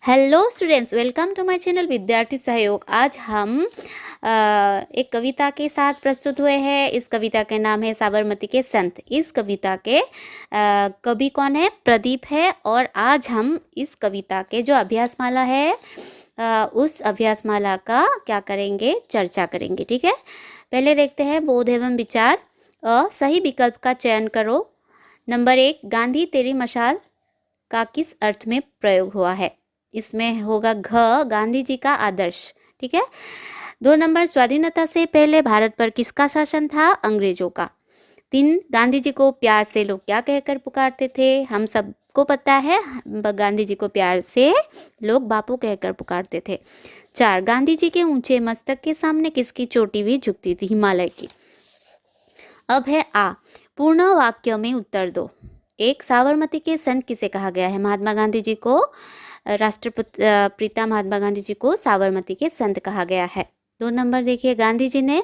Hello students, welcome to my channel Vidyarthi Sahyog. आज हम एक कविता के साथ प्रस्तुत हुए हैं। इस कविता के नाम है साबरमती के संत। इस कविता के कवि कौन है? प्रदीप है। और आज हम इस कविता के जो अभ्यासमाला है उस अभ्यासमाला का क्या करेंगे? चर्चा करेंगे। ठीक है, पहले देखते हैं बोध एवं विचार। सही विकल्प का चयन करो। नंबर 1, गांधी तेरी मशाल का किस अर्थ में प्रयोग हुआ है? इसमें होगा घ, गांधी जी का आदर्श। ठीक है। 2 नंबर, स्वाधीनता से पहले भारत पर किसका शासन था? अंग्रेजों का। 3, गांधी जी को प्यार से लोग क्या कहकर पुकारते थे? हम सबको पता है, गांधी जी को प्यार से लोग बापू कहकर पुकारते थे। 4, गांधी जी के ऊंचे मस्तक के सामने किसकी चोटी भी झुकती थी? हिमालय की। अब है आ, पूर्ण वाक्य में उत्तर दो। 1, साबरमती के संत किसे कहा गया है? महात्मा गांधी जी को, राष्ट्रपिता महात्मा गांधी जी को साबरमती के संत कहा गया है। 2 नंबर देखिए, गांधी जी ने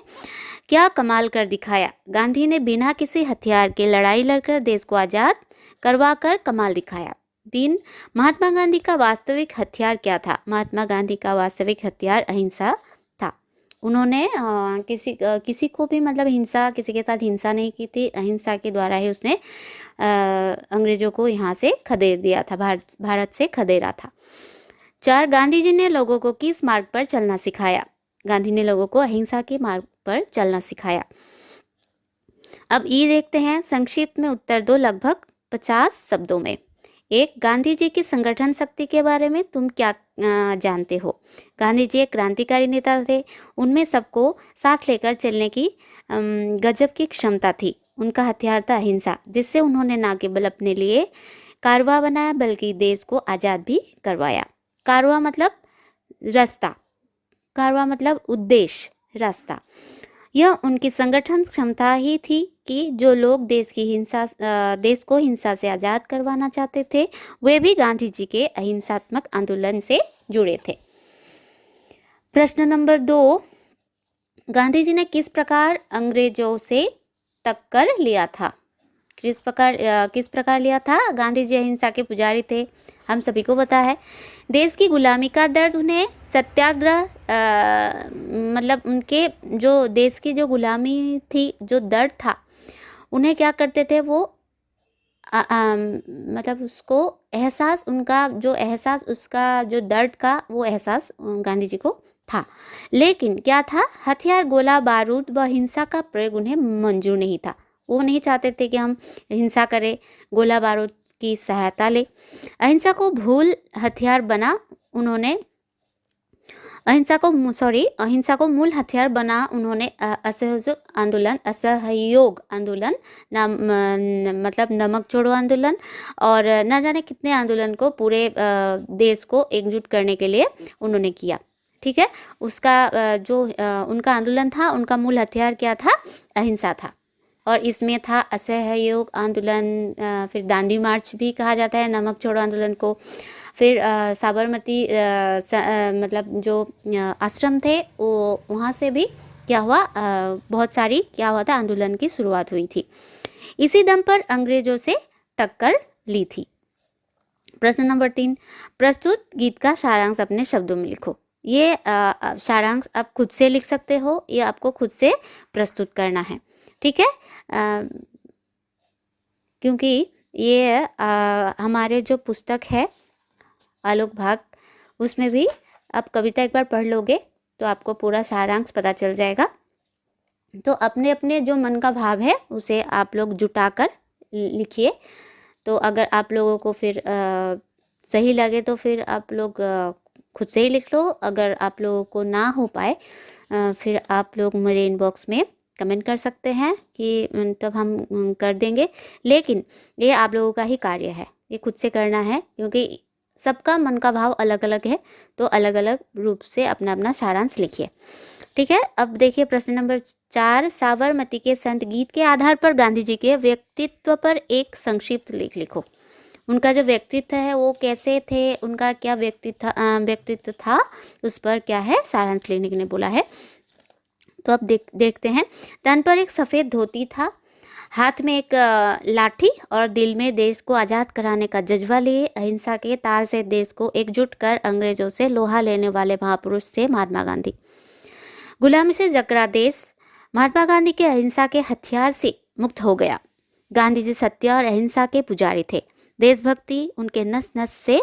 क्या कमाल कर दिखाया? गांधी ने बिना किसी हथियार के लड़ाई लड़कर देश को आजाद करवाकर कमाल दिखाया। 3, महात्मा गांधी का वास्तविक हथियार क्या था? महात्मा गांधी का वास्तविक हथियार अहिंसा था। उन्होंने किसी को भी मतलब किसी के साथ हिंसा नहीं की थी। अहिंसा के द्वारा ही उसने अंग्रेजों को यहाँ से खदेड़ दिया था, भारत से खदेड़ा था। 4, गांधी जी ने लोगों को किस मार्ग पर चलना सिखाया? गांधी ने लोगों को अहिंसा के मार्ग पर चलना सिखाया। अब ई देखते हैं, संक्षिप्त में उत्तर दो लगभग 50 शब्दों में। 1, गांधी जी की संगठन शक्ति के बारे में तुम क्या जानते हो? गांधी जी एक क्रांतिकारी नेता थे। उनमें सबको साथ लेकर चलने की गजब की क्षमता थी। उनका हथियार था अहिंसा, जिससे उन्होंने न केवल अपने लिए कारवा बनाया बल्कि देश को आज़ाद भी करवाया। कारवा मतलब रास्ता, कारवा मतलब उद्देश्य, रास्ता। यह उनकी संगठन क्षमता ही थी कि जो लोग देश को हिंसा से आज़ाद करवाना चाहते थे, वे भी गांधी जी के अहिंसात्मक आंदोलन से जुड़े थे। प्रश्न नंबर 2, गांधी जी ने किस प्रकार अंग्रेजों से टक्कर लिया था? किस प्रकार लिया था? गांधी जी अहिंसा के पुजारी थे, हम सभी को पता है। देश की गुलामी का दर्द उन्हें सत्याग्रह मतलब उनके जो देश की जो गुलामी थी, जो दर्द था, उन्हें क्या करते थे वो मतलब उसको एहसास, उनका जो एहसास, उसका जो दर्द का वो एहसास गांधी जी को था। लेकिन क्या था? हथियार, गोला बारूद व हिंसा का प्रयोग उन्हें मंजूर नहीं था। वो नहीं चाहते थे कि हम हिंसा करें, गोला बारूद की सहायता ले। अहिंसा को अहिंसा को मूल हथियार बना उन्होंने असहयोग आंदोलन मतलब नमक छोड़ो आंदोलन और न जाने कितने आंदोलन को पूरे देश को एकजुट करने के लिए उन्होंने किया। ठीक है, उसका जो उनका आंदोलन था, उनका मूल हथियार क्या था? अहिंसा था। और इसमें था असहयोग आंदोलन, फिर दांडी मार्च भी कहा जाता है नमक छोड़ो आंदोलन को। फिर साबरमती मतलब जो आश्रम थे वो, वहाँ से भी क्या हुआ, बहुत सारी क्या हुआ था, आंदोलन की शुरुआत हुई थी। इसी दम पर अंग्रेजों से टक्कर ली थी। प्रश्न नंबर 3, प्रस्तुत गीत का सारांश अपने शब्दों में लिखो। ये सारांश आप खुद से लिख सकते हो, ये आपको खुद से प्रस्तुत करना है। ठीक है, क्योंकि ये हमारे जो पुस्तक है आलोक भाग, उसमें भी आप कविता एक बार पढ़ लोगे तो आपको पूरा सारांश पता चल जाएगा। तो अपने अपने जो मन का भाव है उसे आप लोग जुटाकर लिखिए। तो अगर आप लोगों को फिर सही लगे तो फिर आप लोग खुद से ही लिख लो। अगर आप लोगों को ना हो पाए फिर आप लोग मेरे इनबॉक्स में कमेंट कर सकते हैं कि तब हम कर देंगे। लेकिन ये आप लोगों का ही कार्य है, ये खुद से करना है, क्योंकि सबका मन का भाव अलग अलग है। तो अलग अलग रूप से अपना अपना सारांश लिखिए। ठीक है, अब देखिए प्रश्न नंबर 4, साबरमती के संत गीत के आधार पर गांधी जी के व्यक्तित्व पर एक संक्षिप्त लेख लिखो। उनका जो व्यक्तित्व है वो कैसे थे, उनका क्या व्यक्तित्व था, उस पर क्या है सारांश लेने के लिए बोला है। तो अब देखते हैं। तन पर एक सफ़ेद धोती था, हाथ में एक लाठी और दिल में देश को आज़ाद कराने का जज्बा लिए अहिंसा के तार से देश को एकजुट कर अंग्रेजों से लोहा लेने वाले महापुरुष थे महात्मा गांधी। गुलामी से जकड़ा देश महात्मा गांधी के अहिंसा के हथियार से मुक्त हो गया। गांधी जी सत्य और अहिंसा के पुजारी थे। देशभक्ति उनके नस नस से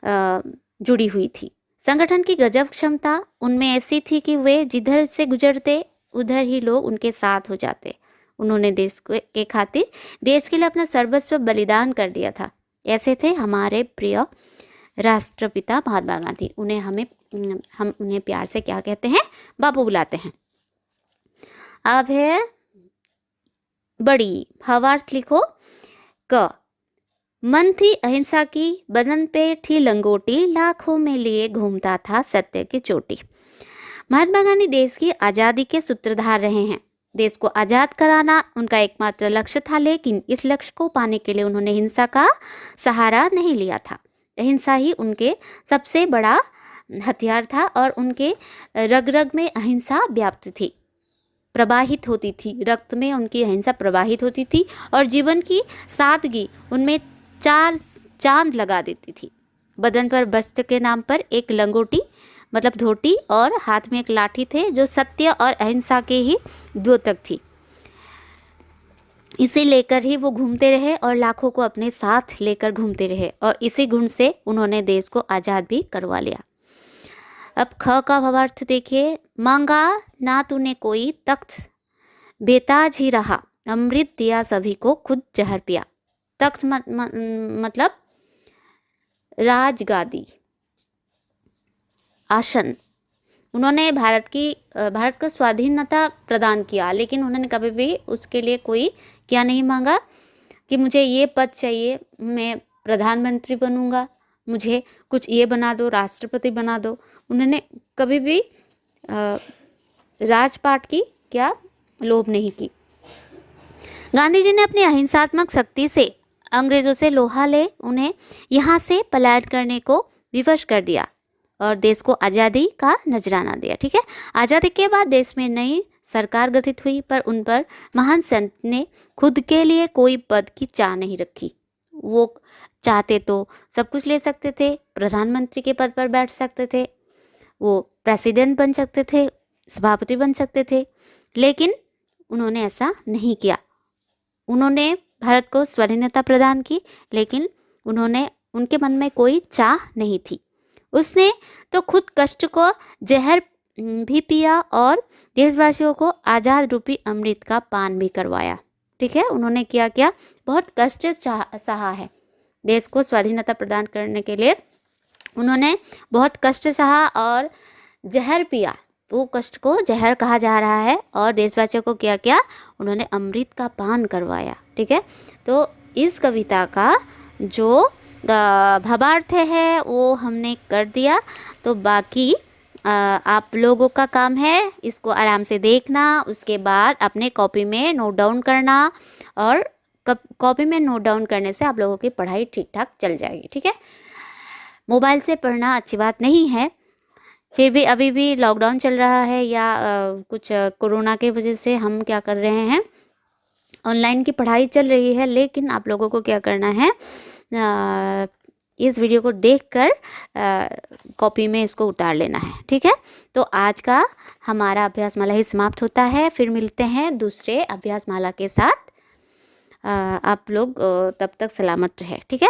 जुड़ी हुई थी। संगठन की गजब क्षमता उनमें ऐसी थी कि वे जिधर से गुजरते उधर ही लोग उनके साथ हो जाते। उन्होंने देश के खातिर देश के लिए अपना सर्वस्व बलिदान कर दिया था। ऐसे थे हमारे प्रिय राष्ट्रपिता महात्मा गांधी। हम उन्हें प्यार से क्या कहते हैं? बापू बुलाते हैं। अब है बड़ी। भावार्थ लिखो। क मन थी अहिंसा की, बदन पे थी लंगोटी, लाखों में लिए घूमता था सत्य की चोटी। महात्मा गांधी देश की आज़ादी के सूत्रधार रहे हैं। देश को आज़ाद कराना उनका एकमात्र लक्ष्य था, लेकिन इस लक्ष्य को पाने के लिए उन्होंने हिंसा का सहारा नहीं लिया था। अहिंसा ही उनके सबसे बड़ा हथियार था और उनके रग रग में अहिंसा व्याप्त थी, प्रवाहित होती थी। रक्त में उनकी अहिंसा प्रवाहित होती थी और जीवन की सादगी उनमें चार चांद लगा देती थी। बदन पर वस्त्र के नाम पर एक लंगोटी मतलब धोती और हाथ में एक लाठी थे जो सत्य और अहिंसा के ही द्योतक थी। इसे लेकर ही वो घूमते रहे और लाखों को अपने साथ लेकर घूमते रहे और इसी गुण से उन्होंने देश को आज़ाद भी करवा लिया। अब ख का भावार्थ देखिए। मांगा ना तूने कोई तख्त, बेताज ही रहा, अमृत दिया सभी को, खुद जहर पिया। तख्त मतलब राजगादी, आसन। उन्होंने भारत को स्वाधीनता प्रदान किया, लेकिन उन्होंने कभी भी उसके लिए कोई क्या नहीं मांगा कि मुझे ये पद चाहिए, मैं प्रधानमंत्री बनूंगा, मुझे कुछ ये बना दो, राष्ट्रपति बना दो। उन्होंने कभी भी राजपाट की क्या लोभ नहीं की। गांधी जी ने अपनी अहिंसात्मक शक्ति से अंग्रेजों से लोहा ले उन्हें यहाँ से पलायन करने को विवश कर दिया और देश को आज़ादी का नजराना दिया। ठीक है। आज़ादी के बाद देश में नई सरकार गठित हुई, पर उन पर महान संत ने खुद के लिए कोई पद की चाह नहीं रखी। वो चाहते तो सब कुछ ले सकते थे, प्रधानमंत्री के पद पर बैठ सकते थे, वो प्रेसिडेंट बन सकते थे, सभापति बन सकते थे, लेकिन उन्होंने ऐसा नहीं किया। उन्होंने भारत को स्वाधीनता प्रदान की, लेकिन उनके मन में कोई चाह नहीं थी। उसने तो खुद कष्ट को जहर भी पिया और देशवासियों को आज़ाद रूपी अमृत का पान भी करवाया। ठीक है। उन्होंने क्या बहुत कष्ट सहा है। देश को स्वाधीनता प्रदान करने के लिए उन्होंने बहुत कष्ट सहा और जहर पिया। वो कष्ट को जहर कहा जा रहा है और देशवासियों को क्या उन्होंने अमृत का पान करवाया। ठीक है। तो इस कविता का जो भावार्थ है वो हमने कर दिया, तो बाकी आप लोगों का काम है इसको आराम से देखना, उसके बाद अपने कॉपी में नोट डाउन करना और कॉपी में नोट डाउन करने से आप लोगों की पढ़ाई ठीक ठाक चल जाएगी। ठीक है। मोबाइल से पढ़ना अच्छी बात नहीं है, फिर भी अभी भी लॉकडाउन चल रहा है या कुछ कोरोना के वजह से हम क्या कर रहे हैं, ऑनलाइन की पढ़ाई चल रही है, लेकिन आप लोगों को क्या करना है, इस वीडियो को देखकर कॉपी में इसको उतार लेना है। ठीक है। तो आज का हमारा अभ्यास माला ही समाप्त होता है, फिर मिलते हैं दूसरे अभ्यास माला के साथ। आप लोग तब तक सलामत रहे। ठीक है।